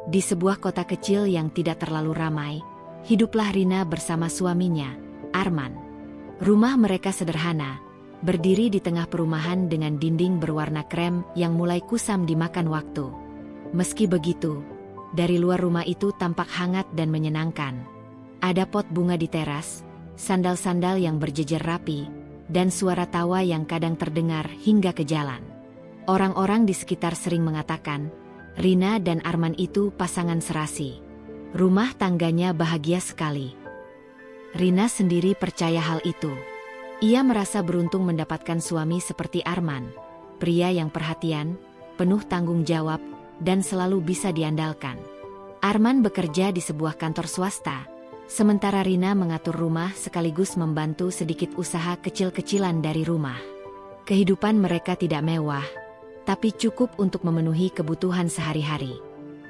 Di sebuah kota kecil yang tidak terlalu ramai, hiduplah Rina bersama suaminya, Arman. Rumah mereka sederhana, berdiri di tengah perumahan dengan dinding berwarna krem yang mulai kusam dimakan waktu. Meski begitu, dari luar rumah itu tampak hangat dan menyenangkan. Ada pot bunga di teras, sandal-sandal yang berjejer rapi, dan suara tawa yang kadang terdengar hingga ke jalan. Orang-orang di sekitar sering mengatakan, Rina dan Arman itu pasangan serasi. Rumah tangganya bahagia sekali. Rina sendiri percaya hal itu. Ia merasa beruntung mendapatkan suami seperti Arman, pria yang perhatian, penuh tanggung jawab, dan selalu bisa diandalkan. Arman bekerja di sebuah kantor swasta, sementara Rina mengatur rumah sekaligus membantu sedikit usaha kecil-kecilan dari rumah. Kehidupan mereka tidak mewah, tapi cukup untuk memenuhi kebutuhan sehari-hari.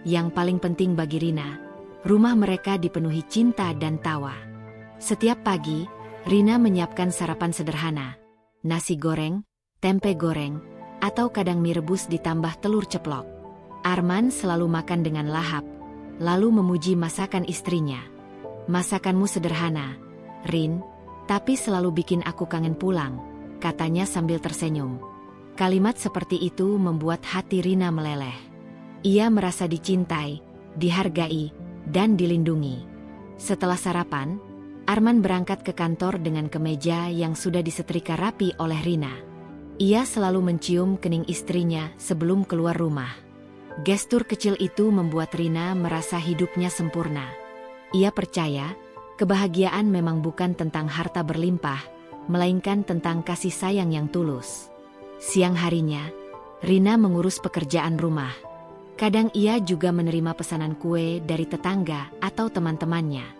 Yang paling penting bagi Rina, rumah mereka dipenuhi cinta dan tawa. Setiap pagi, Rina menyiapkan sarapan sederhana, nasi goreng, tempe goreng, atau kadang mie rebus ditambah telur ceplok. Arman selalu makan dengan lahap, lalu memuji masakan istrinya. "Masakanmu sederhana, Rin, tapi selalu bikin aku kangen pulang," katanya sambil tersenyum. Kalimat seperti itu membuat hati Rina meleleh. Ia merasa dicintai, dihargai, dan dilindungi. Setelah sarapan, Arman berangkat ke kantor dengan kemeja yang sudah disetrika rapi oleh Rina. Ia selalu mencium kening istrinya sebelum keluar rumah. Gestur kecil itu membuat Rina merasa hidupnya sempurna. Ia percaya, kebahagiaan memang bukan tentang harta berlimpah, melainkan tentang kasih sayang yang tulus. Siang harinya, Rina mengurus pekerjaan rumah. Kadang ia juga menerima pesanan kue dari tetangga atau teman-temannya.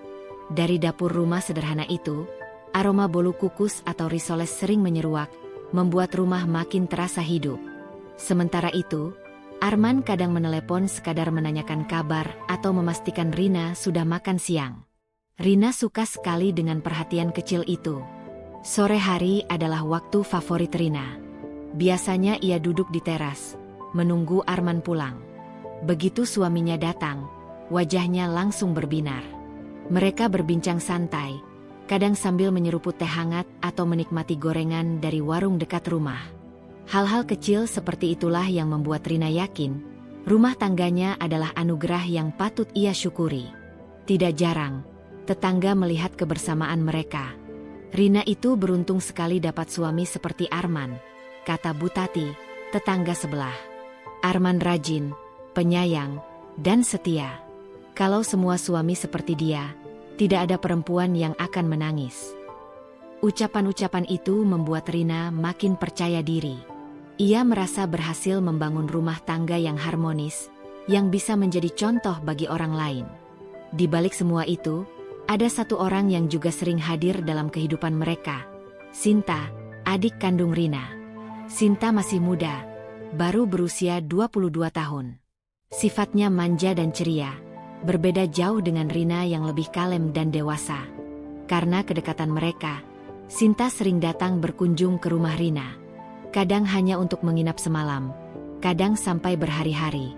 Dari dapur rumah sederhana itu, aroma bolu kukus atau risoles sering menyeruak, membuat rumah makin terasa hidup. Sementara itu, Arman kadang menelepon sekadar menanyakan kabar atau memastikan Rina sudah makan siang. Rina suka sekali dengan perhatian kecil itu. Sore hari adalah waktu favorit Rina. Biasanya ia duduk di teras, menunggu Arman pulang. Begitu suaminya datang, wajahnya langsung berbinar. Mereka berbincang santai, kadang sambil menyeruput teh hangat atau menikmati gorengan dari warung dekat rumah. Hal-hal kecil seperti itulah yang membuat Rina yakin, rumah tangganya adalah anugerah yang patut ia syukuri. Tidak jarang, tetangga melihat kebersamaan mereka. Rina itu beruntung sekali dapat suami seperti Arman, kata Bu Tati, tetangga sebelah. Arman rajin, penyayang, dan setia. Kalau semua suami seperti dia, tidak ada perempuan yang akan menangis. Ucapan-ucapan itu membuat Rina makin percaya diri. Ia merasa berhasil membangun rumah tangga yang harmonis, yang bisa menjadi contoh bagi orang lain. Di balik semua itu, ada satu orang yang juga sering hadir dalam kehidupan mereka, Sinta, adik kandung Rina. Sinta masih muda, baru berusia 22 tahun. Sifatnya manja dan ceria, berbeda jauh dengan Rina yang lebih kalem dan dewasa. Karena kedekatan mereka, Sinta sering datang berkunjung ke rumah Rina. Kadang hanya untuk menginap semalam, kadang sampai berhari-hari.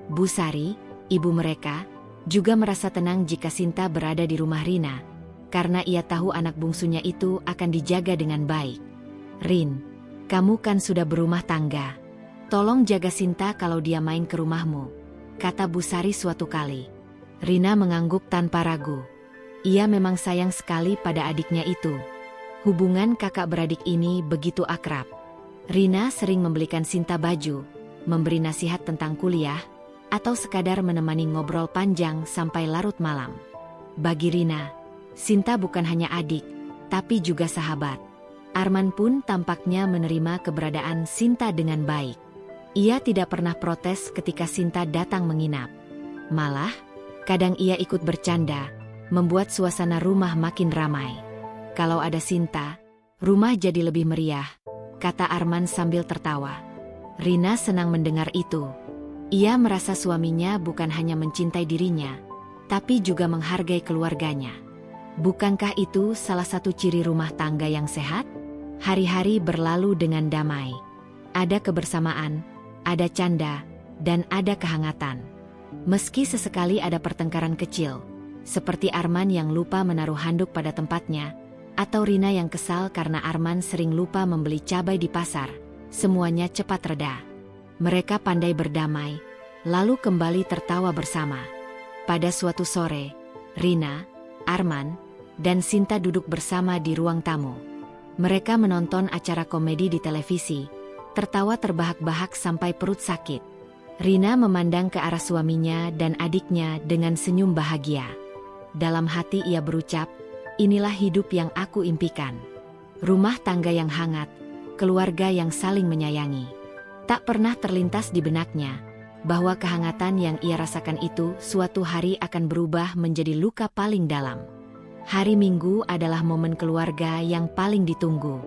Bu Sari, ibu mereka, juga merasa tenang jika Sinta berada di rumah Rina, karena ia tahu anak bungsunya itu akan dijaga dengan baik. "Rin, kamu kan sudah berumah tangga. Tolong jaga Sinta kalau dia main ke rumahmu," kata Bu Sari suatu kali. Rina mengangguk tanpa ragu. Ia memang sayang sekali pada adiknya itu. Hubungan kakak beradik ini begitu akrab. Rina sering membelikan Sinta baju, memberi nasihat tentang kuliah, atau sekadar menemani ngobrol panjang sampai larut malam. Bagi Rina, Sinta bukan hanya adik, tapi juga sahabat. Arman pun tampaknya menerima keberadaan Sinta dengan baik. Ia tidak pernah protes ketika Sinta datang menginap. Malah, kadang ia ikut bercanda, membuat suasana rumah makin ramai. "Kalau ada Sinta, rumah jadi lebih meriah," kata Arman sambil tertawa. Rina senang mendengar itu. Ia merasa suaminya bukan hanya mencintai dirinya, tapi juga menghargai keluarganya. Bukankah itu salah satu ciri rumah tangga yang sehat? Hari-hari berlalu dengan damai. Ada kebersamaan, ada canda, dan ada kehangatan. Meski sesekali ada pertengkaran kecil, seperti Arman yang lupa menaruh handuk pada tempatnya, atau Rina yang kesal karena Arman sering lupa membeli cabai di pasar, semuanya cepat reda. Mereka pandai berdamai, lalu kembali tertawa bersama. Pada suatu sore, Rina, Arman, dan Sinta duduk bersama di ruang tamu. Mereka menonton acara komedi di televisi, tertawa terbahak-bahak sampai perut sakit. Rina memandang ke arah suaminya dan adiknya dengan senyum bahagia. Dalam hati ia berucap, inilah hidup yang aku impikan. Rumah tangga yang hangat, keluarga yang saling menyayangi. Tak pernah terlintas di benaknya bahwa kehangatan yang ia rasakan itu suatu hari akan berubah menjadi luka paling dalam. Hari Minggu adalah momen keluarga yang paling ditunggu.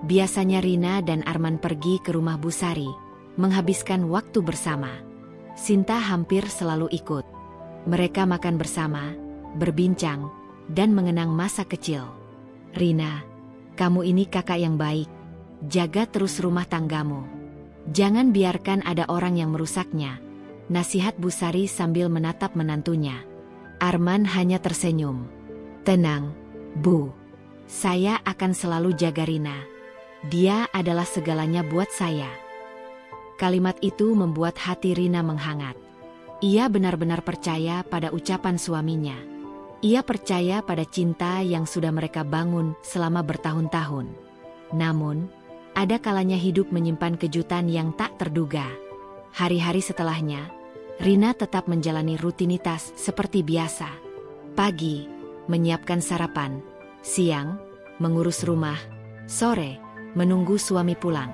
Biasanya Rina dan Arman pergi ke rumah Bu Sari, menghabiskan waktu bersama. Sinta hampir selalu ikut. Mereka makan bersama, berbincang, dan mengenang masa kecil. Rina, kamu ini kakak yang baik. Jaga terus rumah tanggamu. Jangan biarkan ada orang yang merusaknya. Nasihat Bu Sari sambil menatap menantunya. Arman hanya tersenyum. Tenang, Bu. Saya akan selalu jaga Rina. Dia adalah segalanya buat saya. Kalimat itu membuat hati Rina menghangat. Ia benar-benar percaya pada ucapan suaminya. Ia percaya pada cinta yang sudah mereka bangun selama bertahun-tahun. Namun, ada kalanya hidup menyimpan kejutan yang tak terduga. Hari-hari setelahnya, Rina tetap menjalani rutinitas seperti biasa. Pagi, menyiapkan sarapan. Siang, mengurus rumah. Sore, menunggu suami pulang.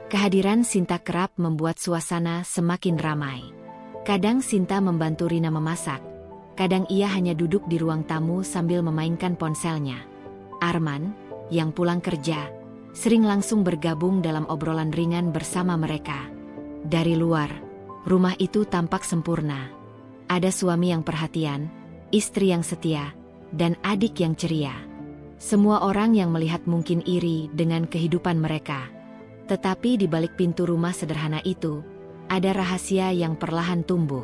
Kehadiran Sinta kerap membuat suasana semakin ramai. Kadang Sinta membantu Rina memasak. Kadang ia hanya duduk di ruang tamu sambil memainkan ponselnya. Arman, yang pulang kerja, sering langsung bergabung dalam obrolan ringan bersama mereka. Dari luar, rumah itu tampak sempurna. Ada suami yang perhatian, istri yang setia, dan adik yang ceria. Semua orang yang melihat mungkin iri dengan kehidupan mereka. Tetapi di balik pintu rumah sederhana itu, ada rahasia yang perlahan tumbuh.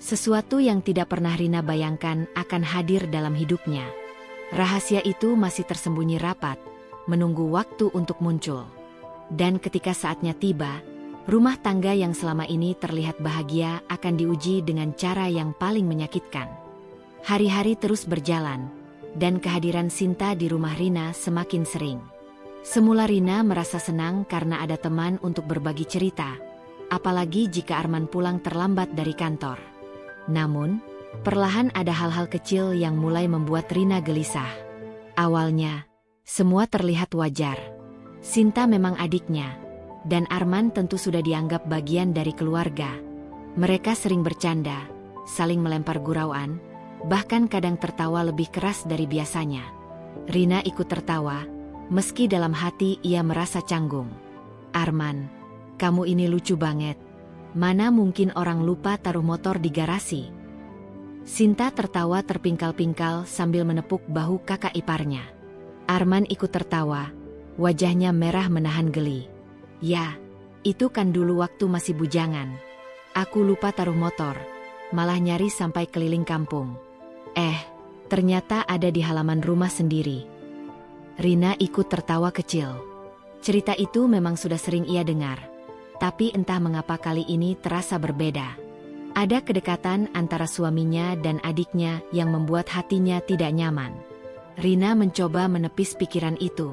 Sesuatu yang tidak pernah Rina bayangkan akan hadir dalam hidupnya. Rahasia itu masih tersembunyi rapat, menunggu waktu untuk muncul. Dan ketika saatnya tiba, rumah tangga yang selama ini terlihat bahagia akan diuji dengan cara yang paling menyakitkan. Hari-hari terus berjalan, dan kehadiran Sinta di rumah Rina semakin sering. Semula Rina merasa senang karena ada teman untuk berbagi cerita, apalagi jika Arman pulang terlambat dari kantor. Namun, perlahan ada hal-hal kecil yang mulai membuat Rina gelisah. Awalnya, semua terlihat wajar. Sinta memang adiknya, dan Arman tentu sudah dianggap bagian dari keluarga. Mereka sering bercanda, saling melempar gurauan, bahkan kadang tertawa lebih keras dari biasanya. Rina ikut tertawa, meski dalam hati ia merasa canggung. Arman, kamu ini lucu banget. Mana mungkin orang lupa taruh motor di garasi? Sinta tertawa terpingkal-pingkal sambil menepuk bahu kakak iparnya. Arman ikut tertawa, wajahnya merah menahan geli. Ya, itu kan dulu waktu masih bujangan. Aku lupa taruh motor, malah nyari sampai keliling kampung. Ternyata ada di halaman rumah sendiri. Rina ikut tertawa kecil. Cerita itu memang sudah sering ia dengar. Tapi entah mengapa kali ini terasa berbeda. Ada kedekatan antara suaminya dan adiknya yang membuat hatinya tidak nyaman. Rina mencoba menepis pikiran itu.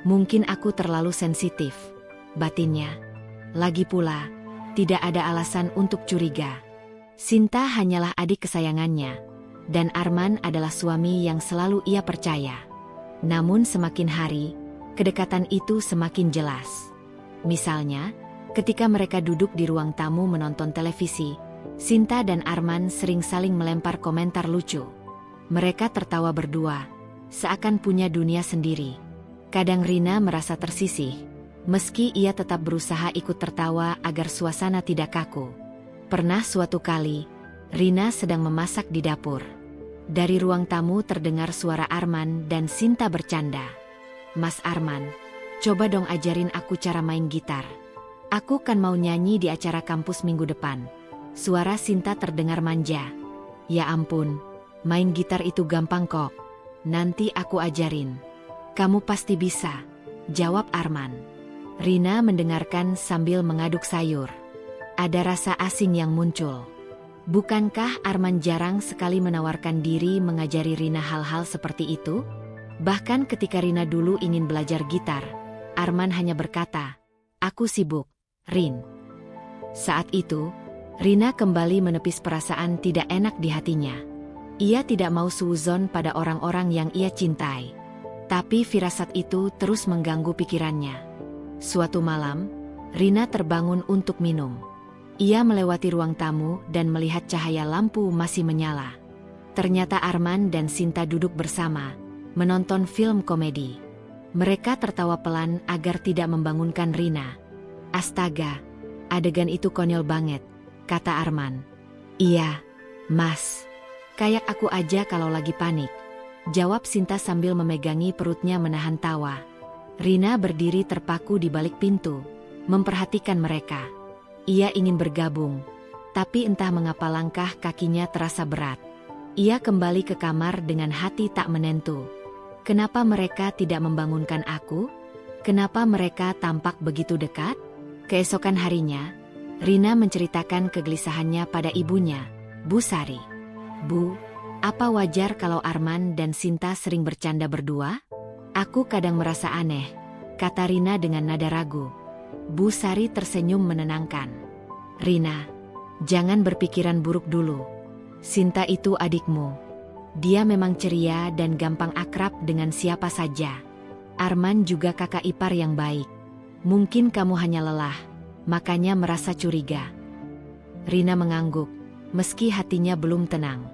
Mungkin aku terlalu sensitif, batinnya. Lagi pula, tidak ada alasan untuk curiga. Sinta hanyalah adik kesayangannya, dan Arman adalah suami yang selalu ia percaya. Namun semakin hari, kedekatan itu semakin jelas. Misalnya, ketika mereka duduk di ruang tamu menonton televisi, Sinta dan Arman sering saling melempar komentar lucu. Mereka tertawa berdua, seakan punya dunia sendiri. Kadang Rina merasa tersisih, meski ia tetap berusaha ikut tertawa agar suasana tidak kaku. Pernah suatu kali, Rina sedang memasak di dapur. Dari ruang tamu terdengar suara Arman dan Sinta bercanda. Mas Arman, coba dong ajarin aku cara main gitar. Aku kan mau nyanyi di acara kampus minggu depan. Suara Sinta terdengar manja. Ya ampun, main gitar itu gampang kok. Nanti aku ajarin. Kamu pasti bisa, jawab Arman. Rina mendengarkan sambil mengaduk sayur. Ada rasa asing yang muncul. Bukankah Arman jarang sekali menawarkan diri mengajari Rina hal-hal seperti itu? Bahkan ketika Rina dulu ingin belajar gitar, Arman hanya berkata, "Aku sibuk, Rin." Saat itu, Rina kembali menepis perasaan tidak enak di hatinya. Ia tidak mau suuzon pada orang-orang yang ia cintai. Tapi firasat itu terus mengganggu pikirannya. Suatu malam, Rina terbangun untuk minum. Ia melewati ruang tamu dan melihat cahaya lampu masih menyala. Ternyata Arman dan Sinta duduk bersama, menonton film komedi. Mereka tertawa pelan agar tidak membangunkan Rina. "Astaga, adegan itu konyol banget," kata Arman. "Iya, Mas. Kayak aku aja kalau lagi panik," jawab Sinta sambil memegangi perutnya menahan tawa. Rina berdiri terpaku di balik pintu, memperhatikan mereka. Ia ingin bergabung, tapi entah mengapa langkah kakinya terasa berat. Ia kembali ke kamar dengan hati tak menentu. Kenapa mereka tidak membangunkan aku? Kenapa mereka tampak begitu dekat? Keesokan harinya, Rina menceritakan kegelisahannya pada ibunya, Bu Sari. "Bu, apa wajar kalau Arman dan Sinta sering bercanda berdua? Aku kadang merasa aneh," kata Rina dengan nada ragu. Bu Sari tersenyum menenangkan. "Rina, jangan berpikiran buruk dulu. Sinta itu adikmu. Dia memang ceria dan gampang akrab dengan siapa saja. Arman juga kakak ipar yang baik. Mungkin kamu hanya lelah, makanya merasa curiga." Rina mengangguk, meski hatinya belum tenang.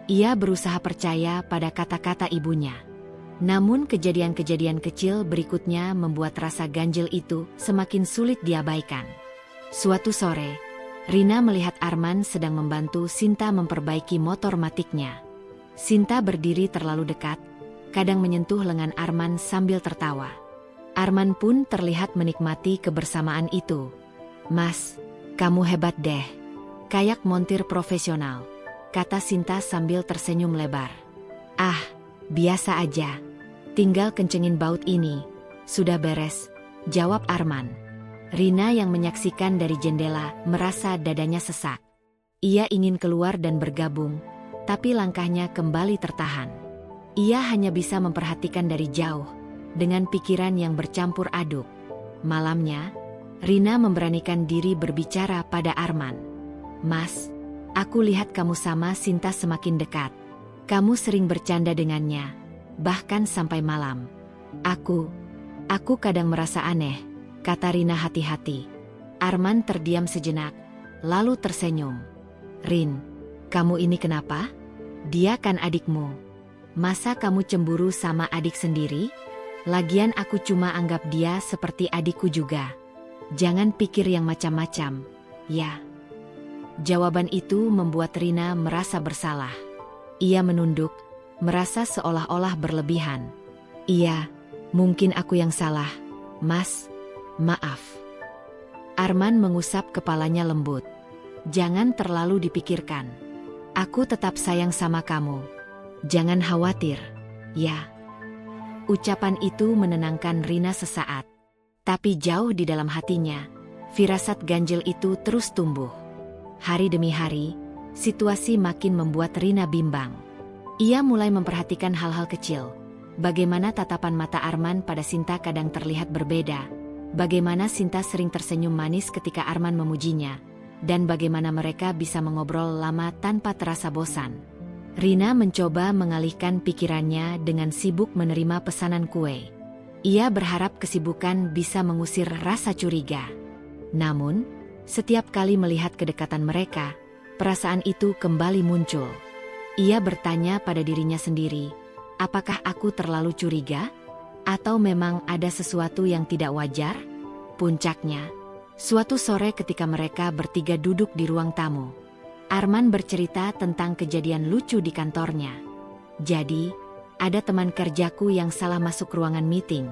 Ia berusaha percaya pada kata-kata ibunya. Namun kejadian-kejadian kecil berikutnya membuat rasa ganjil itu semakin sulit diabaikan. Suatu sore, Rina melihat Arman sedang membantu Sinta memperbaiki motor matiknya. Sinta berdiri terlalu dekat, kadang menyentuh lengan Arman sambil tertawa. Arman pun terlihat menikmati kebersamaan itu. "Mas, kamu hebat deh. Kayak montir profesional," kata Sinta sambil tersenyum lebar. "Ah, biasa aja. Tinggal kencengin baut ini. Sudah beres," jawab Arman. Rina yang menyaksikan dari jendela merasa dadanya sesak. Ia ingin keluar dan bergabung, tapi langkahnya kembali tertahan. Ia hanya bisa memperhatikan dari jauh, dengan pikiran yang bercampur aduk. Malamnya, Rina memberanikan diri berbicara pada Arman. "Mas, aku lihat kamu sama Sinta semakin dekat. Kamu sering bercanda dengannya, bahkan sampai malam. Aku kadang merasa aneh," kata Rina hati-hati. Arman terdiam sejenak, lalu tersenyum. "Rin, kamu ini kenapa? Dia kan adikmu. Masa kamu cemburu sama adik sendiri? Lagian aku cuma anggap dia seperti adikku juga. Jangan pikir yang macam-macam, ya." Jawaban itu membuat Rina merasa bersalah. Ia menunduk, merasa seolah-olah berlebihan. "Iya, mungkin aku yang salah, Mas. Maaf." Arman mengusap kepalanya lembut. "Jangan terlalu dipikirkan. Aku tetap sayang sama kamu. Jangan khawatir, ya." Ucapan itu menenangkan Rina sesaat. Tapi jauh di dalam hatinya, firasat ganjil itu terus tumbuh. Hari demi hari, situasi makin membuat Rina bimbang. Ia mulai memperhatikan hal-hal kecil. Bagaimana tatapan mata Arman pada Sinta kadang terlihat berbeda. Bagaimana Sinta sering tersenyum manis ketika Arman memujinya. Dan bagaimana mereka bisa mengobrol lama tanpa terasa bosan. Rina mencoba mengalihkan pikirannya dengan sibuk menerima pesanan kue. Ia berharap kesibukan bisa mengusir rasa curiga. Namun, setiap kali melihat kedekatan mereka, perasaan itu kembali muncul. Ia bertanya pada dirinya sendiri, apakah aku terlalu curiga? Atau memang ada sesuatu yang tidak wajar? Puncaknya, suatu sore ketika mereka bertiga duduk di ruang tamu, Arman bercerita tentang kejadian lucu di kantornya. "Jadi, ada teman kerjaku yang salah masuk ruangan meeting.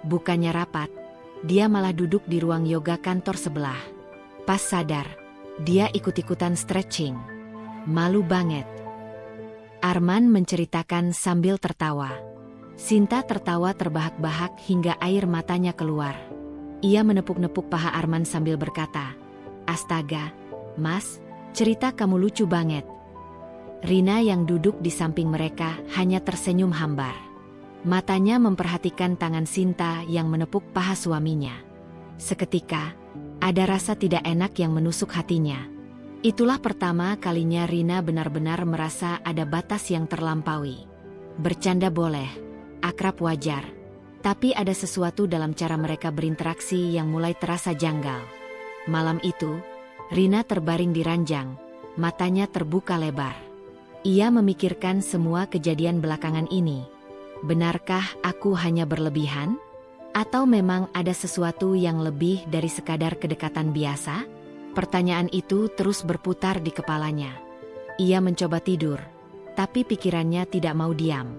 Bukannya rapat, dia malah duduk di ruang yoga kantor sebelah. Pas sadar, Dia ikut-ikutan stretching. Malu banget. Arman menceritakan sambil tertawa. Sinta tertawa terbahak-bahak hingga air matanya keluar. Ia menepuk-nepuk paha Arman sambil berkata, "Astaga, Mas, cerita kamu lucu banget." Rina yang duduk di samping mereka hanya tersenyum hambar. Matanya memperhatikan tangan Sinta yang menepuk paha suaminya. Seketika, ada rasa tidak enak yang menusuk hatinya. Itulah pertama kalinya Rina benar-benar merasa ada batas yang terlampaui. Bercanda boleh, akrab wajar, tapi ada sesuatu dalam cara mereka berinteraksi yang mulai terasa janggal. Malam itu, Rina terbaring di ranjang, matanya terbuka lebar. Ia memikirkan semua kejadian belakangan ini. Benarkah aku hanya berlebihan? Atau memang ada sesuatu yang lebih dari sekadar kedekatan biasa? Pertanyaan itu terus berputar di kepalanya. Ia mencoba tidur, tapi pikirannya tidak mau diam.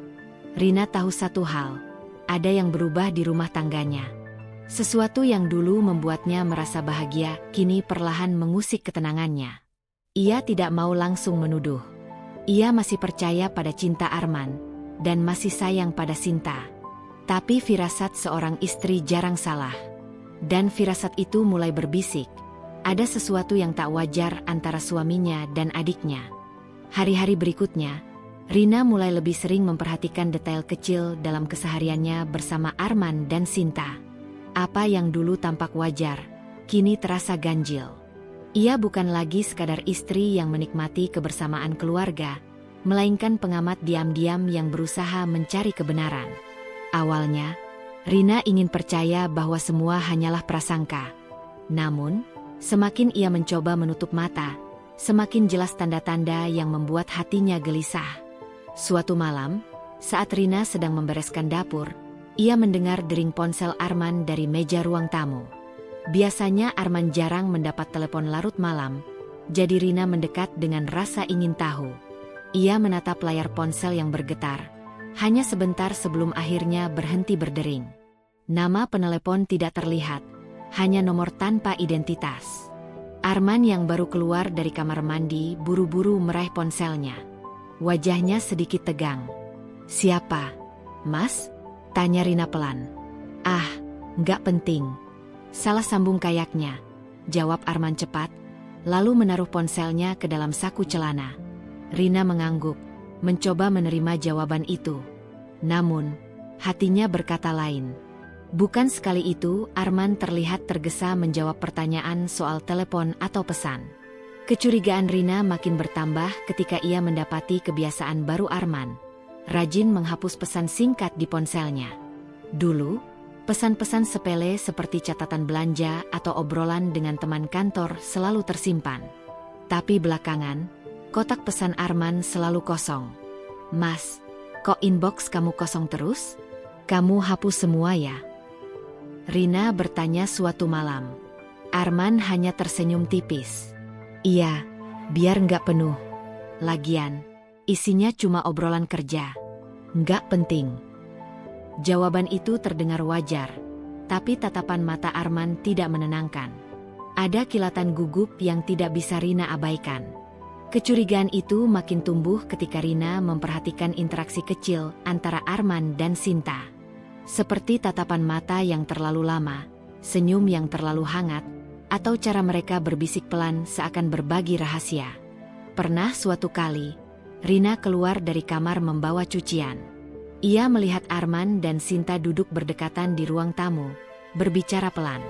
Rina tahu satu hal, ada yang berubah di rumah tangganya. Sesuatu yang dulu membuatnya merasa bahagia, kini perlahan mengusik ketenangannya. Ia tidak mau langsung menuduh. Ia masih percaya pada cinta Arman, dan masih sayang pada Sinta. Tapi firasat seorang istri jarang salah. Dan firasat itu mulai berbisik. Ada sesuatu yang tak wajar antara suaminya dan adiknya. Hari-hari berikutnya, Rina mulai lebih sering memperhatikan detail kecil dalam kesehariannya bersama Arman dan Sinta. Apa yang dulu tampak wajar, kini terasa ganjil. Ia bukan lagi sekadar istri yang menikmati kebersamaan keluarga, melainkan pengamat diam-diam yang berusaha mencari kebenaran. Awalnya, Rina ingin percaya bahwa semua hanyalah prasangka. Namun, semakin ia mencoba menutup mata, semakin jelas tanda-tanda yang membuat hatinya gelisah. Suatu malam, saat Rina sedang membereskan dapur, ia mendengar dering ponsel Arman dari meja ruang tamu. Biasanya Arman jarang mendapat telepon larut malam, jadi Rina mendekat dengan rasa ingin tahu. Ia menatap layar ponsel yang bergetar, hanya sebentar sebelum akhirnya berhenti berdering. Nama penelepon tidak terlihat, hanya nomor tanpa identitas. Arman yang baru keluar dari kamar mandi buru-buru meraih ponselnya. Wajahnya sedikit tegang. "Siapa, Mas?" tanya Rina pelan. "Ah, nggak penting. Salah sambung kayaknya," jawab Arman cepat, lalu menaruh ponselnya ke dalam saku celana. Rina mengangguk, mencoba menerima jawaban itu. Namun, hatinya berkata lain. Bukan sekali itu Arman terlihat tergesa menjawab pertanyaan soal telepon atau pesan. Kecurigaan Rina makin bertambah ketika ia mendapati kebiasaan baru Arman. Rajin menghapus pesan singkat di ponselnya. Dulu, pesan-pesan sepele seperti catatan belanja atau obrolan dengan teman kantor selalu tersimpan. Tapi belakangan, kotak pesan Arman selalu kosong. "Mas, kok inbox kamu kosong terus? Kamu hapus semua ya?" Rina bertanya suatu malam. Arman hanya tersenyum tipis. "Iya, biar nggak penuh. Lagian, isinya cuma obrolan kerja. Nggak penting." Jawaban itu terdengar wajar, tapi tatapan mata Arman tidak menenangkan. Ada kilatan gugup yang tidak bisa Rina abaikan. Kecurigaan itu makin tumbuh ketika Rina memperhatikan interaksi kecil antara Arman dan Sinta. Seperti tatapan mata yang terlalu lama, senyum yang terlalu hangat, atau cara mereka berbisik pelan seakan berbagi rahasia. Pernah suatu kali, Rina keluar dari kamar membawa cucian. Ia melihat Arman dan Sinta duduk berdekatan di ruang tamu, berbicara pelan.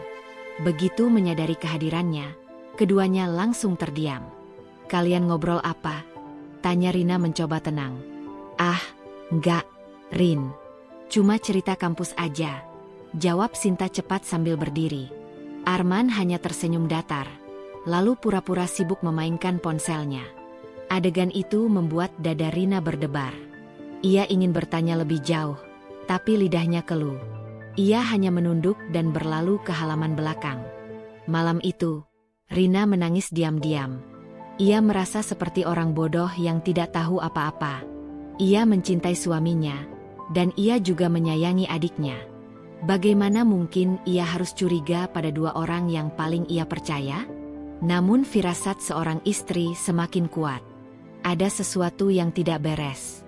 Begitu menyadari kehadirannya, keduanya langsung terdiam. "Kalian ngobrol apa?" tanya Rina mencoba tenang. "Ah, enggak, Rin. Cuma cerita kampus aja," jawab Sinta cepat sambil berdiri. Arman hanya tersenyum datar, lalu pura-pura sibuk memainkan ponselnya. Adegan itu membuat dada Rina berdebar. Ia ingin bertanya lebih jauh, tapi lidahnya keluh. Ia hanya menunduk dan berlalu ke halaman belakang. Malam itu, Rina menangis diam-diam. Ia merasa seperti orang bodoh yang tidak tahu apa-apa. Ia mencintai suaminya, dan ia juga menyayangi adiknya. Bagaimana mungkin ia harus curiga pada dua orang yang paling ia percaya? Namun firasat seorang istri semakin kuat. Ada sesuatu yang tidak beres.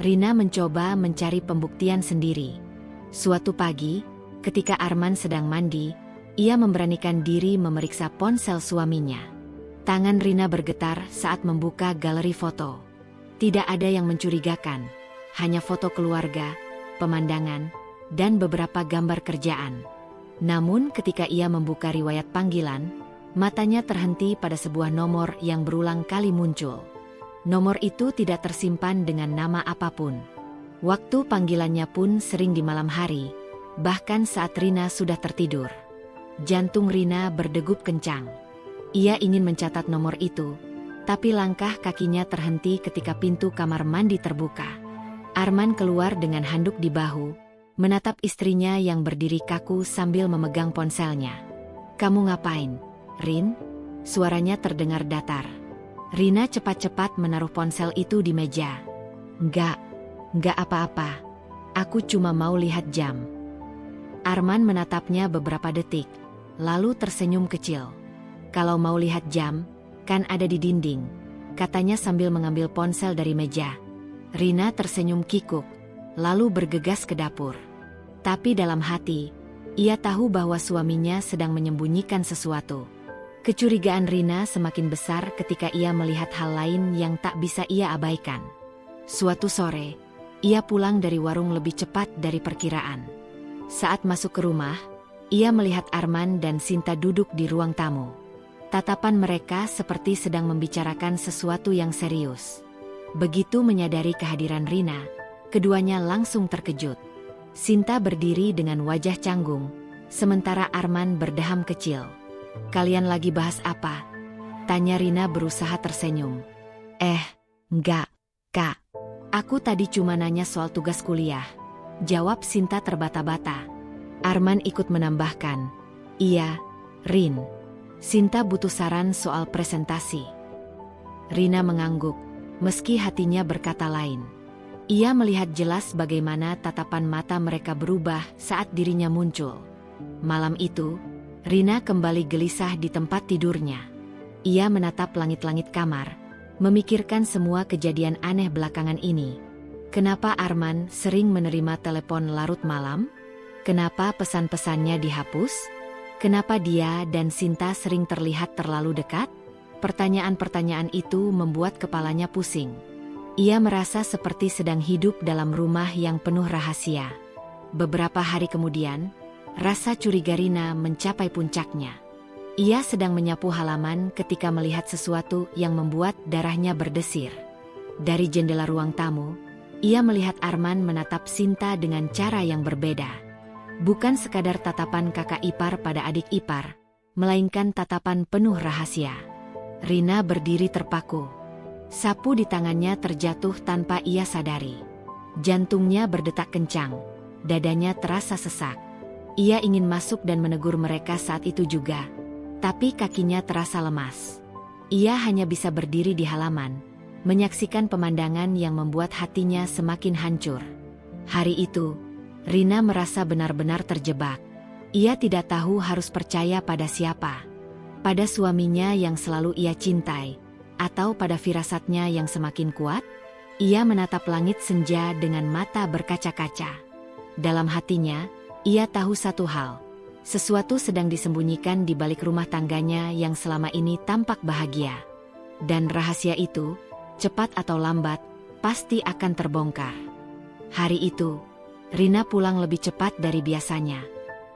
Rina mencoba mencari pembuktian sendiri. Suatu pagi, ketika Arman sedang mandi, ia memberanikan diri memeriksa ponsel suaminya. Tangan Rina bergetar saat membuka galeri foto. Tidak ada yang mencurigakan, hanya foto keluarga, pemandangan, dan beberapa gambar kerjaan. Namun ketika ia membuka riwayat panggilan, matanya terhenti pada sebuah nomor yang berulang kali muncul. Nomor itu tidak tersimpan dengan nama apapun. Waktu panggilannya pun sering di malam hari, bahkan saat Rina sudah tertidur. Jantung Rina berdegup kencang. Ia ingin mencatat nomor itu, tapi langkah kakinya terhenti ketika pintu kamar mandi terbuka. Arman keluar dengan handuk di bahu, menatap istrinya yang berdiri kaku sambil memegang ponselnya. "Kamu ngapain, Rin?" Suaranya terdengar datar. Rina cepat-cepat menaruh ponsel itu di meja. Enggak apa-apa. Aku cuma mau lihat jam." Arman menatapnya beberapa detik, lalu tersenyum kecil. "Kalau mau lihat jam, kan ada di dinding," katanya sambil mengambil ponsel dari meja. Rina tersenyum kikuk, lalu bergegas ke dapur. Tapi dalam hati, ia tahu bahwa suaminya sedang menyembunyikan sesuatu. Kecurigaan Rina semakin besar ketika ia melihat hal lain yang tak bisa ia abaikan. Suatu sore, ia pulang dari warung lebih cepat dari perkiraan. Saat masuk ke rumah, ia melihat Arman dan Sinta duduk di ruang tamu. Tatapan mereka seperti sedang membicarakan sesuatu yang serius. Begitu menyadari kehadiran Rina, keduanya langsung terkejut. Sinta berdiri dengan wajah canggung, sementara Arman berdeham kecil. "Kalian lagi bahas apa?" tanya Rina berusaha tersenyum. Enggak, Kak. Aku tadi cuma nanya soal tugas kuliah," jawab Sinta terbata-bata. Arman ikut menambahkan, "Iya, Rin. Sinta butuh saran soal presentasi." Rina mengangguk, meski hatinya berkata lain. Ia melihat jelas bagaimana tatapan mata mereka berubah saat dirinya muncul. Malam itu, Rina kembali gelisah di tempat tidurnya. Ia menatap langit-langit kamar, memikirkan semua kejadian aneh belakangan ini. Kenapa Arman sering menerima telepon larut malam? Kenapa pesan-pesannya dihapus? Kenapa dia dan Sinta sering terlihat terlalu dekat? Pertanyaan-pertanyaan itu membuat kepalanya pusing. Ia merasa seperti sedang hidup dalam rumah yang penuh rahasia. Beberapa hari kemudian, rasa curiga Rina mencapai puncaknya. Ia sedang menyapu halaman ketika melihat sesuatu yang membuat darahnya berdesir. Dari jendela ruang tamu, ia melihat Arman menatap Sinta dengan cara yang berbeda. Bukan sekadar tatapan kakak ipar pada adik ipar, melainkan tatapan penuh rahasia. Rina berdiri terpaku. Sapu di tangannya terjatuh tanpa ia sadari. Jantungnya berdetak kencang, dadanya terasa sesak. Ia ingin masuk dan menegur mereka saat itu juga, tapi kakinya terasa lemas. Ia hanya bisa berdiri di halaman, menyaksikan pemandangan yang membuat hatinya semakin hancur. Hari itu, Rina merasa benar-benar terjebak. Ia tidak tahu harus percaya pada siapa. Pada suaminya yang selalu ia cintai, atau pada firasatnya yang semakin kuat. Ia menatap langit senja dengan mata berkaca-kaca. Dalam hatinya, ia tahu satu hal. Sesuatu sedang disembunyikan di balik rumah tangganya yang selama ini tampak bahagia. Dan rahasia itu, cepat atau lambat, pasti akan terbongkar. Hari itu, Rina pulang lebih cepat dari biasanya.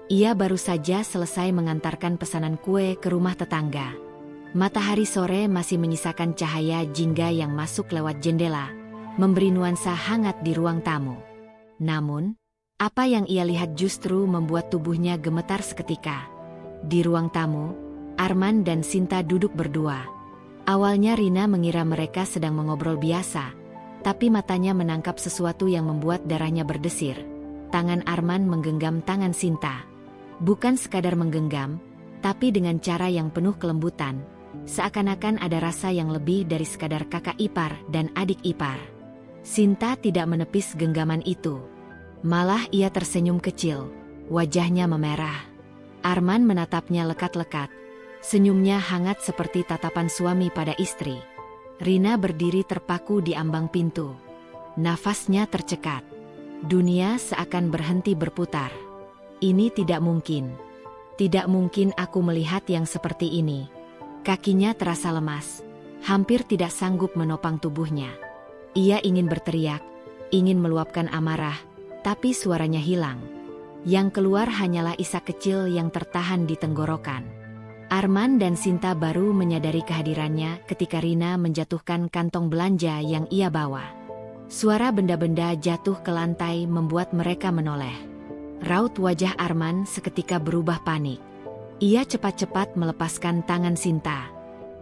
Ia baru saja selesai mengantarkan pesanan kue ke rumah tetangga. Matahari sore masih menyisakan cahaya jingga yang masuk lewat jendela, memberi nuansa hangat di ruang tamu. Namun, apa yang ia lihat justru membuat tubuhnya gemetar seketika. Di ruang tamu, Arman dan Sinta duduk berdua. Awalnya Rina mengira mereka sedang mengobrol biasa, tapi matanya menangkap sesuatu yang membuat darahnya berdesir. Tangan Arman menggenggam tangan Sinta. Bukan sekadar menggenggam, tapi dengan cara yang penuh kelembutan, seakan-akan ada rasa yang lebih dari sekadar kakak ipar dan adik ipar. Sinta tidak menepis genggaman itu. Malah ia tersenyum kecil, wajahnya memerah. Arman menatapnya lekat-lekat, Senyumnya hangat seperti tatapan suami pada istri. Rina berdiri terpaku di ambang pintu. Nafasnya tercekat. Dunia seakan berhenti berputar. Ini tidak mungkin. Tidak mungkin aku melihat yang seperti ini. Kakinya terasa lemas. Hampir tidak sanggup menopang tubuhnya. Ia ingin berteriak, ingin meluapkan amarah, tapi suaranya hilang. Yang keluar hanyalah isak kecil yang tertahan di tenggorokan. Arman dan Sinta baru menyadari kehadirannya ketika Rina menjatuhkan kantong belanja yang ia bawa. Suara benda-benda jatuh ke lantai membuat mereka menoleh. Raut wajah Arman seketika berubah panik. Ia cepat-cepat melepaskan tangan Sinta.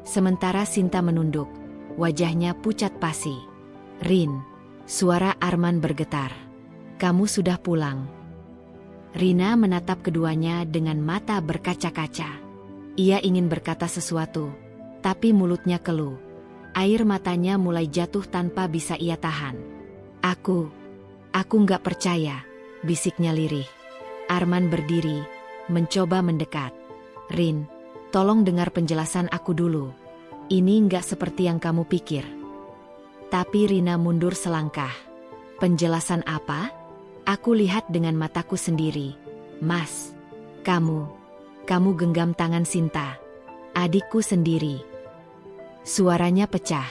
Sementara Sinta menunduk, wajahnya pucat pasi. "Rin," suara Arman bergetar. "Kamu sudah pulang." Rina menatap keduanya dengan mata berkaca-kaca. Ia ingin berkata sesuatu, tapi mulutnya keluh. Air matanya mulai jatuh tanpa bisa ia tahan. Aku nggak percaya," bisiknya lirih. Arman berdiri, mencoba mendekat. "Rin, tolong dengar penjelasan aku dulu. Ini nggak seperti yang kamu pikir." Tapi Rina mundur selangkah. "Penjelasan apa? Aku lihat dengan mataku sendiri. Mas, kamu genggam tangan Sinta, adikku sendiri." Suaranya pecah.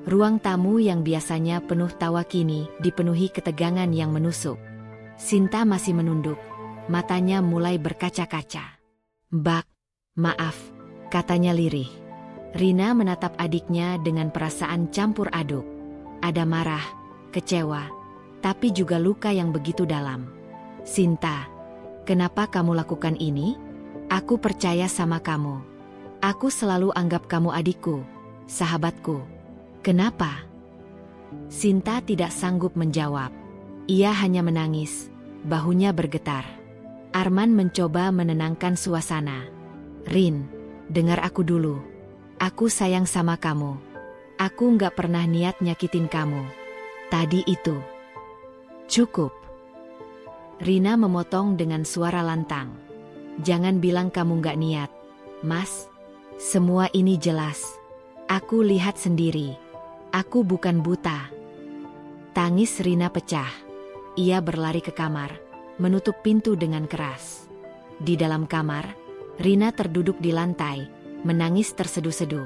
Ruang tamu yang biasanya penuh tawa kini dipenuhi ketegangan yang menusuk. Sinta masih menunduk, matanya mulai berkaca-kaca. "Mbak, maaf," katanya lirih. Rina menatap adiknya dengan perasaan campur aduk. Ada marah, kecewa, tapi juga luka yang begitu dalam. "Sinta, kenapa kamu lakukan ini? Aku percaya sama kamu. Aku selalu anggap kamu adikku, sahabatku. Kenapa?" Sinta tidak sanggup menjawab. Ia hanya menangis, bahunya bergetar. Arman mencoba menenangkan suasana. "Rin, dengar aku dulu. Aku sayang sama kamu. Aku nggak pernah niat nyakitin kamu. Tadi itu." "Cukup." Rina memotong dengan suara lantang. "Jangan bilang kamu nggak niat, Mas. Semua ini jelas. Aku lihat sendiri. Aku bukan buta." Tangis Rina pecah. Ia berlari ke kamar, menutup pintu dengan keras. Di dalam kamar, Rina terduduk di lantai, menangis terseduh-seduh.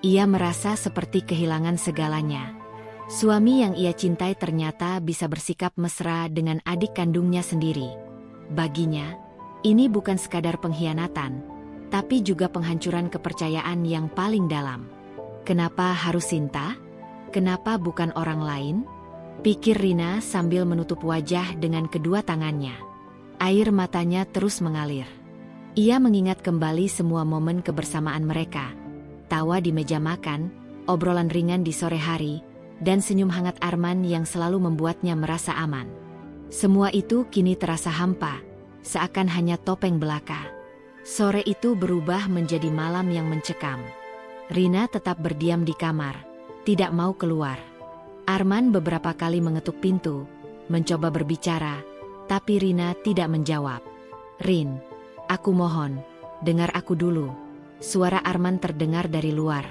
Ia merasa seperti kehilangan segalanya. Suami yang ia cintai ternyata bisa bersikap mesra dengan adik kandungnya sendiri. Baginya, ini bukan sekadar pengkhianatan, tapi juga penghancuran kepercayaan yang paling dalam. Kenapa harus Sinta? Kenapa bukan orang lain? Pikir Rina sambil menutup wajah dengan kedua tangannya. Air matanya terus mengalir. Ia mengingat kembali semua momen kebersamaan mereka. Tawa di meja makan, obrolan ringan di sore hari, dan senyum hangat Arman yang selalu membuatnya merasa aman. Semua itu kini terasa hampa, seakan hanya topeng belaka. Sore itu berubah menjadi malam yang mencekam. Rina tetap berdiam di kamar, tidak mau keluar. Arman beberapa kali mengetuk pintu, mencoba berbicara, tapi Rina tidak menjawab. "Rin, aku mohon, dengar aku dulu." Suara Arman terdengar dari luar.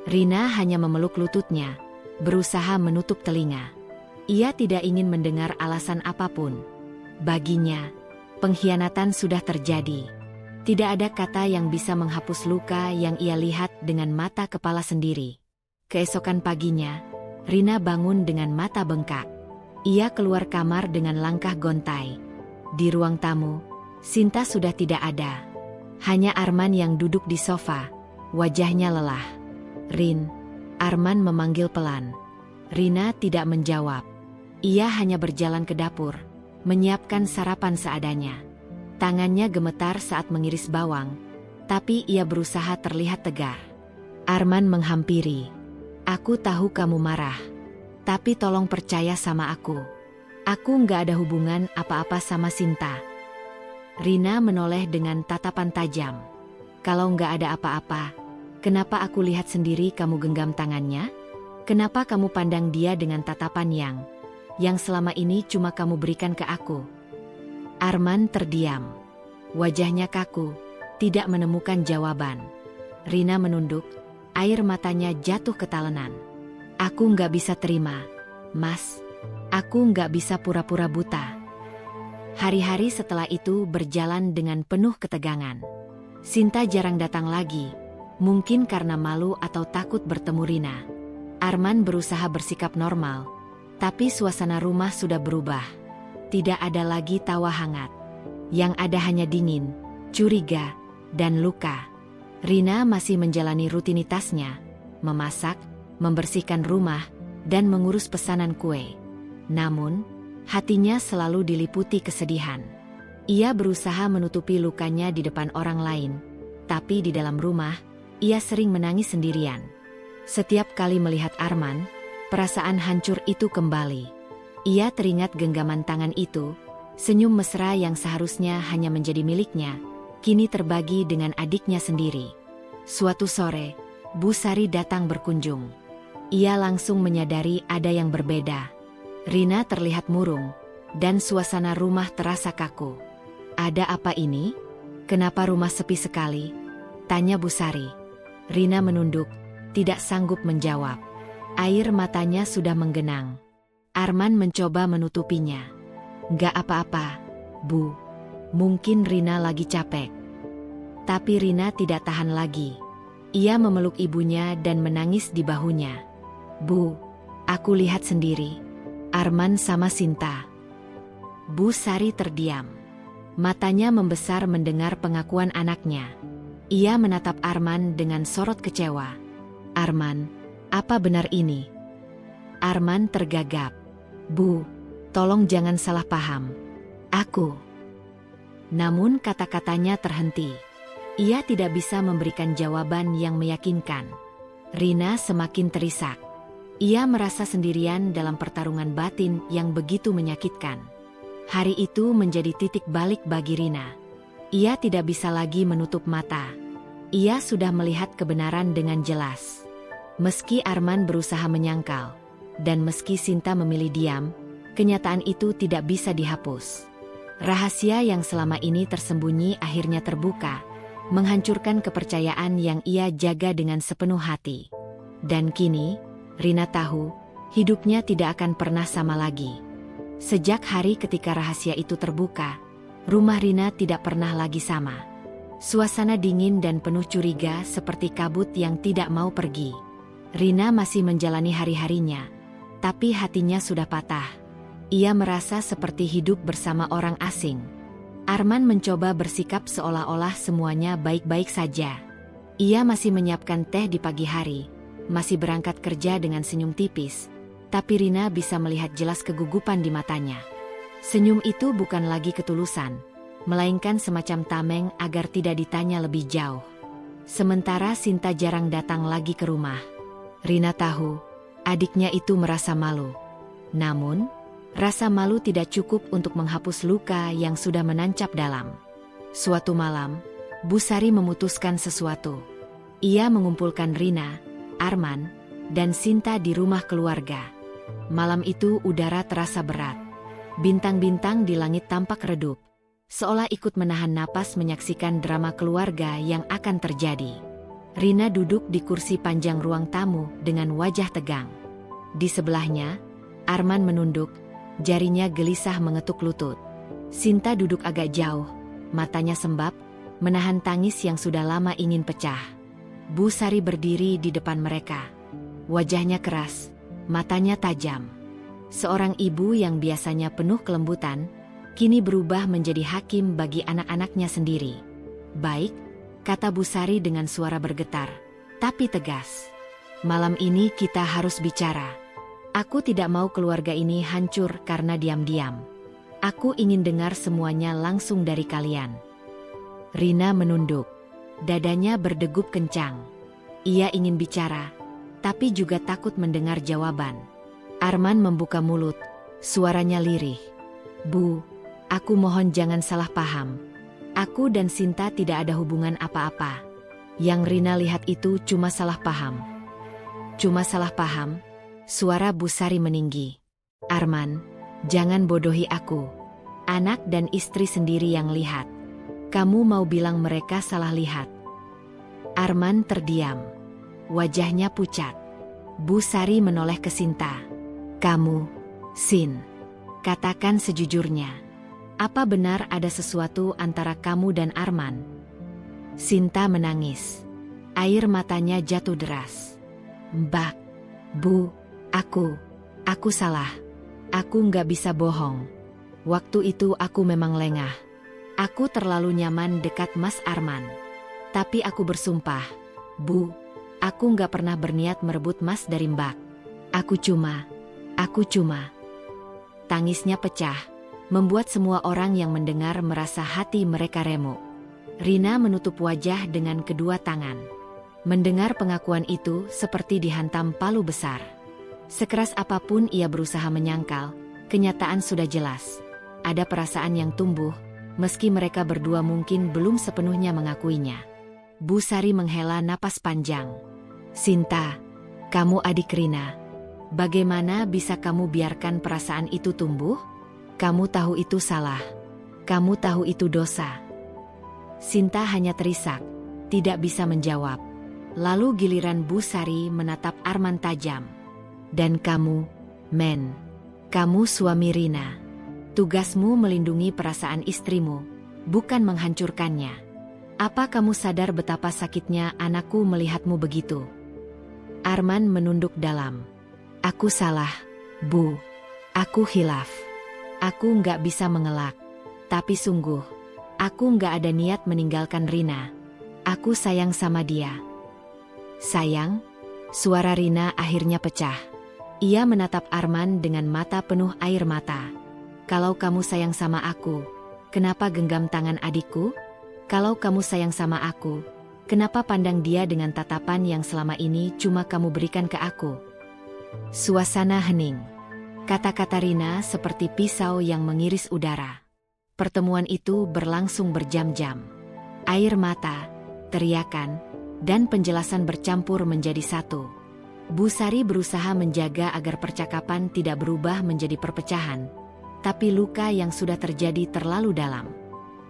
Rina hanya memeluk lututnya, berusaha menutup telinga. Ia tidak ingin mendengar alasan apapun. Baginya, pengkhianatan sudah terjadi. Tidak ada kata yang bisa menghapus luka yang ia lihat dengan mata kepala sendiri. Keesokan paginya, Rina bangun dengan mata bengkak. Ia keluar kamar dengan langkah gontai. Di ruang tamu, Sinta sudah tidak ada. Hanya Arman yang duduk di sofa, wajahnya lelah. "Rin," Arman memanggil pelan. Rina tidak menjawab. Ia hanya berjalan ke dapur, menyiapkan sarapan seadanya. Tangannya gemetar saat mengiris bawang, tapi ia berusaha terlihat tegar. Arman menghampiri. "Aku tahu kamu marah, tapi tolong percaya sama aku. Aku nggak ada hubungan apa-apa sama Sinta." Rina menoleh dengan tatapan tajam. "Kalau nggak ada apa-apa, kenapa aku lihat sendiri kamu genggam tangannya? Kenapa kamu pandang dia dengan tatapan yang selama ini cuma kamu berikan ke aku?" Arman terdiam. Wajahnya kaku, tidak menemukan jawaban. Rina menunduk, air matanya jatuh ke talenan. Aku nggak bisa terima, Mas. Aku nggak bisa pura-pura buta. Hari-hari setelah itu berjalan dengan penuh ketegangan. Sinta jarang datang lagi, mungkin karena malu atau takut bertemu Rina. Arman berusaha bersikap normal, tapi suasana rumah sudah berubah. Tidak ada lagi tawa hangat. Yang ada hanya dingin, curiga, dan luka. Rina masih menjalani rutinitasnya, memasak, membersihkan rumah, dan mengurus pesanan kue. Namun, hatinya selalu diliputi kesedihan. Ia berusaha menutupi lukanya di depan orang lain, tapi di dalam rumah, ia sering menangis sendirian. Setiap kali melihat Arman, perasaan hancur itu kembali. Ia teringat genggaman tangan itu, senyum mesra yang seharusnya hanya menjadi miliknya, kini terbagi dengan adiknya sendiri. Suatu sore, Bu Sari datang berkunjung. Ia langsung menyadari ada yang berbeda. Rina terlihat murung, dan suasana rumah terasa kaku. Ada apa ini? Kenapa rumah sepi sekali? Tanya Bu Sari. Rina menunduk, tidak sanggup menjawab. Air matanya sudah menggenang. Arman mencoba menutupinya. Gak apa-apa, Bu. Mungkin Rina lagi capek. Tapi Rina tidak tahan lagi. Ia memeluk ibunya dan menangis di bahunya. Bu, aku lihat sendiri. Arman sama Sinta. Bu Sari terdiam. Matanya membesar mendengar pengakuan anaknya. Ia menatap Arman dengan sorot kecewa. Arman, apa benar ini? Arman tergagap. Bu, tolong jangan salah paham. Aku. Namun kata-katanya terhenti. Ia tidak bisa memberikan jawaban yang meyakinkan. Rina semakin terisak. Ia merasa sendirian dalam pertarungan batin yang begitu menyakitkan. Hari itu menjadi titik balik bagi Rina. Ia tidak bisa lagi menutup mata. Ia sudah melihat kebenaran dengan jelas. Meski Arman berusaha menyangkal, dan meski Sinta memilih diam, kenyataan itu tidak bisa dihapus. Rahasia yang selama ini tersembunyi akhirnya terbuka, menghancurkan kepercayaan yang ia jaga dengan sepenuh hati. Dan kini, Rina tahu, hidupnya tidak akan pernah sama lagi. Sejak hari ketika rahasia itu terbuka, rumah Rina tidak pernah lagi sama. Suasana dingin dan penuh curiga seperti kabut yang tidak mau pergi. Rina masih menjalani hari-harinya, tapi hatinya sudah patah. Ia merasa seperti hidup bersama orang asing. Arman mencoba bersikap seolah-olah semuanya baik-baik saja. Ia masih menyiapkan teh di pagi hari, masih berangkat kerja dengan senyum tipis, tapi Rina bisa melihat jelas kegugupan di matanya. Senyum itu bukan lagi ketulusan, melainkan semacam tameng agar tidak ditanya lebih jauh. Sementara Sinta jarang datang lagi ke rumah. Rina tahu, adiknya itu merasa malu. Namun, rasa malu tidak cukup untuk menghapus luka yang sudah menancap dalam. Suatu malam, Bu Sari memutuskan sesuatu. Ia mengumpulkan Rina, Arman, dan Sinta di rumah keluarga. Malam itu udara terasa berat. Bintang-bintang di langit tampak redup, seolah ikut menahan napas menyaksikan drama keluarga yang akan terjadi. Rina duduk di kursi panjang ruang tamu dengan wajah tegang. Di sebelahnya, Arman menunduk, jarinya gelisah mengetuk lutut. Sinta duduk agak jauh, matanya sembab, menahan tangis yang sudah lama ingin pecah. Bu Sari berdiri di depan mereka. Wajahnya keras, matanya tajam. Seorang ibu yang biasanya penuh kelembutan, kini berubah menjadi hakim bagi anak-anaknya sendiri. Baik, kata Bu Sari dengan suara bergetar, tapi tegas. Malam ini kita harus bicara. Aku tidak mau keluarga ini hancur karena diam-diam. Aku ingin dengar semuanya langsung dari kalian. Rina menunduk. Dadanya berdegup kencang. Ia ingin bicara, tapi juga takut mendengar jawaban. Arman membuka mulut, suaranya lirih. Bu, aku mohon jangan salah paham. Aku dan Sinta tidak ada hubungan apa-apa. Yang Rina lihat itu cuma salah paham. Cuma salah paham? Suara Bu Sari meninggi. Arman, jangan bodohi aku. Anak dan istri sendiri yang lihat. Kamu mau bilang mereka salah lihat? Arman terdiam. Wajahnya pucat. Bu Sari menoleh ke Sinta. Kamu, Sin, katakan sejujurnya. Apa benar ada sesuatu antara kamu dan Arman? Sinta menangis. Air matanya jatuh deras. Mbak, Bu, aku salah. Aku nggak bisa bohong. Waktu itu aku memang lengah. Aku terlalu nyaman dekat Mas Arman. Tapi aku bersumpah, Bu, aku nggak pernah berniat merebut Mas dari Mbak. Aku cuma. Tangisnya pecah, membuat semua orang yang mendengar merasa hati mereka remuk. Rina menutup wajah dengan kedua tangan. Mendengar pengakuan itu seperti dihantam palu besar. Sekeras apapun ia berusaha menyangkal, kenyataan sudah jelas. Ada perasaan yang tumbuh, meski mereka berdua mungkin belum sepenuhnya mengakuinya. Bu Sari menghela napas panjang. Sinta, kamu adik Rina. Bagaimana bisa kamu biarkan perasaan itu tumbuh? Kamu tahu itu salah. Kamu tahu itu dosa. Sinta hanya terisak, tidak bisa menjawab. Lalu giliran Bu Sari menatap Arman tajam. Dan kamu, Men, kamu suami Rina. Tugasmu melindungi perasaan istrimu, bukan menghancurkannya. Apa kamu sadar betapa sakitnya anakku melihatmu begitu? Arman menunduk dalam. Aku salah, Bu. Aku khilaf. Aku nggak bisa mengelak. Tapi sungguh, aku nggak ada niat meninggalkan Rina. Aku sayang sama dia. Sayang? Suara Rina akhirnya pecah. Ia menatap Arman dengan mata penuh air mata. Kalau kamu sayang sama aku, kenapa genggam tangan adikku? Kalau kamu sayang sama aku, kenapa pandang dia dengan tatapan yang selama ini cuma kamu berikan ke aku? Suasana hening. Kata-kata Rina seperti pisau yang mengiris udara. Pertemuan itu berlangsung berjam-jam. Air mata, teriakan, dan penjelasan bercampur menjadi satu. Bu Sari berusaha menjaga agar percakapan tidak berubah menjadi perpecahan. Tapi luka yang sudah terjadi terlalu dalam.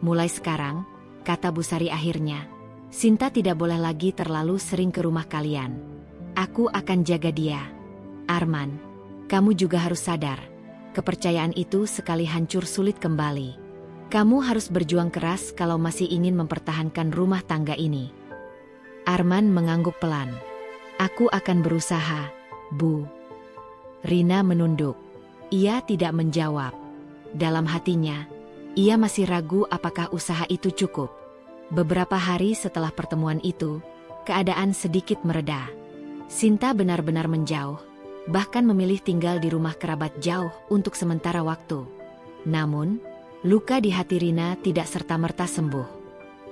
Mulai sekarang, kata Bu Sari akhirnya, Sinta tidak boleh lagi terlalu sering ke rumah kalian. Aku akan jaga dia. Arman, kamu juga harus sadar. Kepercayaan itu sekali hancur sulit kembali. Kamu harus berjuang keras kalau masih ingin mempertahankan rumah tangga ini. Arman mengangguk pelan. Aku akan berusaha, Bu. Rina menunduk. Ia tidak menjawab. Dalam hatinya, ia masih ragu apakah usaha itu cukup. Beberapa hari setelah pertemuan itu, keadaan sedikit mereda. Sinta benar-benar menjauh, bahkan memilih tinggal di rumah kerabat jauh untuk sementara waktu. Namun, luka di hati Rina tidak serta-merta sembuh.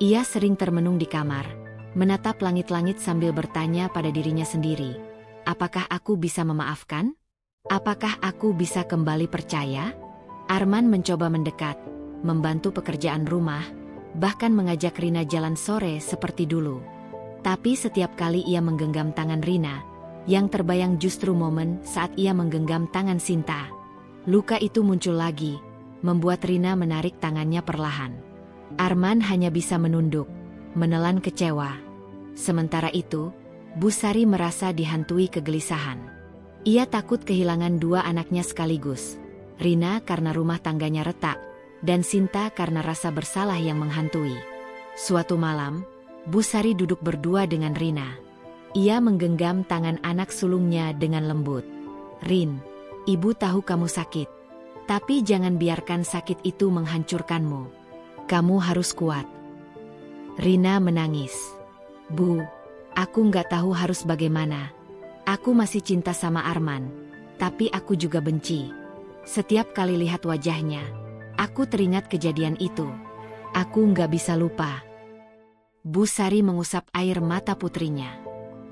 Ia sering termenung di kamar, menatap langit-langit sambil bertanya pada dirinya sendiri, apakah aku bisa memaafkan? Apakah aku bisa kembali percaya? Arman mencoba mendekat, membantu pekerjaan rumah, bahkan mengajak Rina jalan sore seperti dulu. Tapi setiap kali ia menggenggam tangan Rina, yang terbayang justru momen saat ia menggenggam tangan Sinta. Luka itu muncul lagi, membuat Rina menarik tangannya perlahan. Arman hanya bisa menunduk, menelan kecewa. Sementara itu, Bu Sari merasa dihantui kegelisahan. Ia takut kehilangan dua anaknya sekaligus. Rina karena rumah tangganya retak, dan Sinta karena rasa bersalah yang menghantui. Suatu malam, Bu Sari duduk berdua dengan Rina. Ia menggenggam tangan anak sulungnya dengan lembut. Rin, ibu tahu kamu sakit. Tapi jangan biarkan sakit itu menghancurkanmu. Kamu harus kuat. Rina menangis. Bu, aku nggak tahu harus bagaimana. Aku masih cinta sama Arman, tapi aku juga benci. Setiap kali lihat wajahnya, aku teringat kejadian itu. Aku nggak bisa lupa. Bu Sari mengusap air mata putrinya.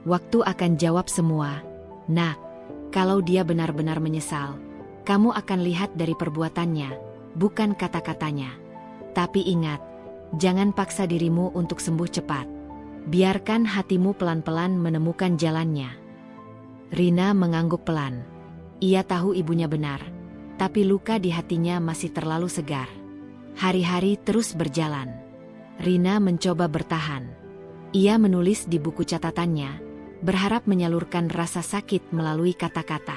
Waktu akan jawab semua. Nak, kalau dia benar-benar menyesal, kamu akan lihat dari perbuatannya, bukan kata-katanya. Tapi ingat, jangan paksa dirimu untuk sembuh cepat. Biarkan hatimu pelan-pelan menemukan jalannya. Rina mengangguk pelan. Ia tahu ibunya benar, tapi luka di hatinya masih terlalu segar. Hari-hari terus berjalan. Rina mencoba bertahan. Ia menulis di buku catatannya, berharap menyalurkan rasa sakit melalui kata-kata.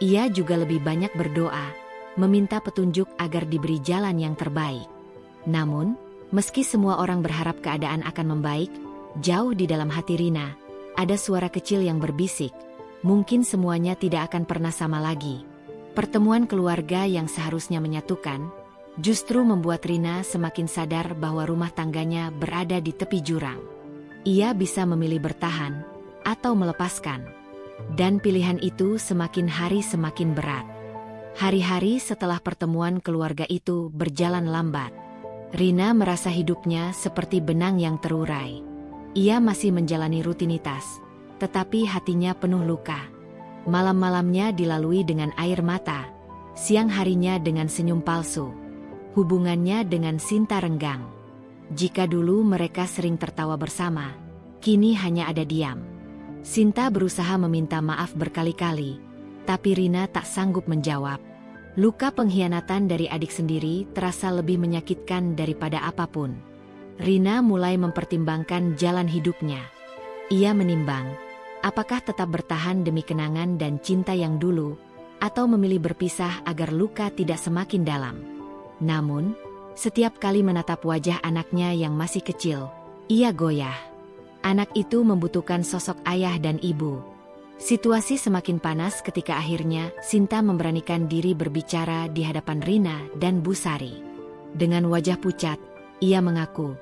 Ia juga lebih banyak berdoa, meminta petunjuk agar diberi jalan yang terbaik. Namun, meski semua orang berharap keadaan akan membaik, jauh di dalam hati Rina, ada suara kecil yang berbisik, mungkin semuanya tidak akan pernah sama lagi. Pertemuan keluarga yang seharusnya menyatukan, justru membuat Rina semakin sadar bahwa rumah tangganya berada di tepi jurang. Ia bisa memilih bertahan, atau melepaskan. Dan pilihan itu semakin hari semakin berat. Hari-hari setelah pertemuan keluarga itu berjalan lambat. Rina merasa hidupnya seperti benang yang terurai. Ia masih menjalani rutinitas, tetapi hatinya penuh luka. Malam-malamnya dilalui dengan air mata, siang harinya dengan senyum palsu. Hubungannya dengan Sinta renggang. Jika dulu mereka sering tertawa bersama, kini hanya ada diam. Sinta berusaha meminta maaf berkali-kali, tapi Rina tak sanggup menjawab. Luka pengkhianatan dari adik sendiri terasa lebih menyakitkan daripada apapun. Rina mulai mempertimbangkan jalan hidupnya. Ia menimbang, apakah tetap bertahan demi kenangan dan cinta yang dulu, atau memilih berpisah agar luka tidak semakin dalam. Namun, setiap kali menatap wajah anaknya yang masih kecil, ia goyah. Anak itu membutuhkan sosok ayah dan ibu. Situasi semakin panas ketika akhirnya Sinta memberanikan diri berbicara di hadapan Rina dan Bu Sari. Dengan wajah pucat, ia mengaku,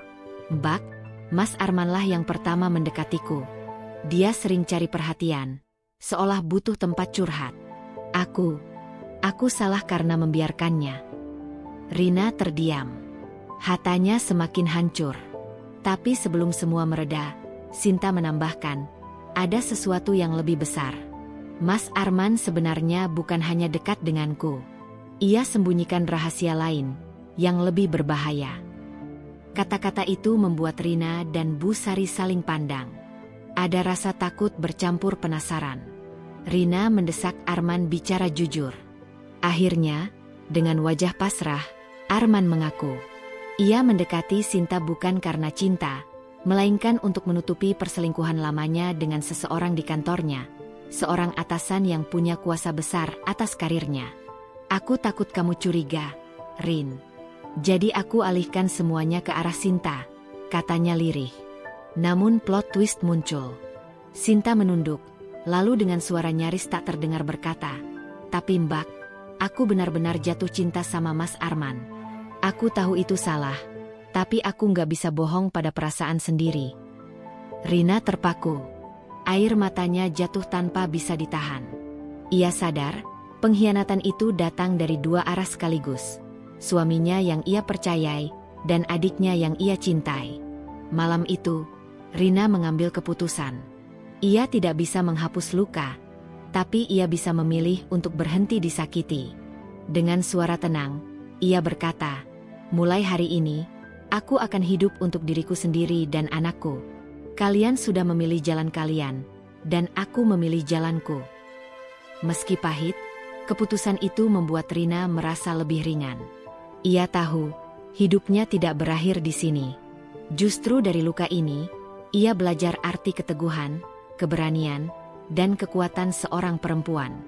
"Mbak, Mas Armanlah yang pertama mendekatiku. Dia sering cari perhatian, seolah butuh tempat curhat. Aku salah karena membiarkannya." Rina terdiam. Hatanya semakin hancur. Tapi sebelum semua mereda, Sinta menambahkan, ada sesuatu yang lebih besar. Mas Arman sebenarnya bukan hanya dekat denganku. Ia sembunyikan rahasia lain, yang lebih berbahaya. Kata-kata itu membuat Rina dan Bu Sari saling pandang. Ada rasa takut bercampur penasaran. Rina mendesak Arman bicara jujur. Akhirnya, dengan wajah pasrah, Arman mengaku. Ia mendekati Sinta bukan karena cinta, melainkan untuk menutupi perselingkuhan lamanya dengan seseorang di kantornya, seorang atasan yang punya kuasa besar atas karirnya. "Aku takut kamu curiga, Rin. Jadi aku alihkan semuanya ke arah Sinta," katanya lirih. Namun plot twist muncul. Sinta menunduk, lalu dengan suara nyaris tak terdengar berkata, "Tapi Mbak, aku benar-benar jatuh cinta sama Mas Arman. Aku tahu itu salah, tapi aku nggak bisa bohong pada perasaan sendiri." Rina terpaku. Air matanya jatuh tanpa bisa ditahan. Ia sadar, pengkhianatan itu datang dari dua arah sekaligus. Suaminya yang ia percayai, dan adiknya yang ia cintai. Malam itu, Rina mengambil keputusan. Ia tidak bisa menghapus luka, tapi ia bisa memilih untuk berhenti disakiti. Dengan suara tenang, ia berkata, "Mulai hari ini, aku akan hidup untuk diriku sendiri dan anakku. Kalian sudah memilih jalan kalian, dan aku memilih jalanku." Meski pahit, keputusan itu membuat Rina merasa lebih ringan. Ia tahu, hidupnya tidak berakhir di sini. Justru dari luka ini, ia belajar arti keteguhan, keberanian, dan kekuatan seorang perempuan.